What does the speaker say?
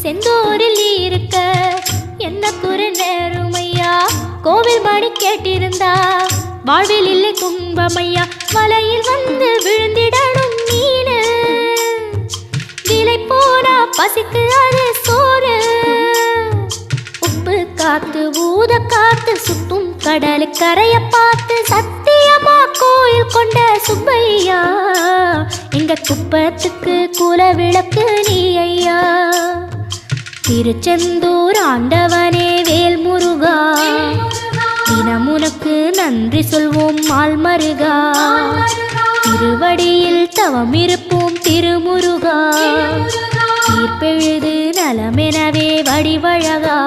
செந்தூரில் இருக்க என்ன குறை நேருமையா கோவில் மணி கேட்டிருந்தா வாழ்வில் இல்லை கும்பமையா வலையில் வந்து விழுந்திடணும் மீனு விலை போனா பசிக்கு அது சோறு உப்பு காத்து ஊத காத்து சுத்தும் கடலு கரைய பார்த்து சத்தியமா கோயில் கொண்ட சுப்பையா எங்க குப்பத்துக்கு குல விளக்கு நீ ஐயா திருச்செந்தூர் ஆண்டவனே வேல் முருகா தினம் உனக்கு நன்றி சொல்வோம் மால் மருகா திருவடியில் தவம் இருப்போம் திருமுருகா தீர்ப்பெழுது நலமெனவே வடிவழகா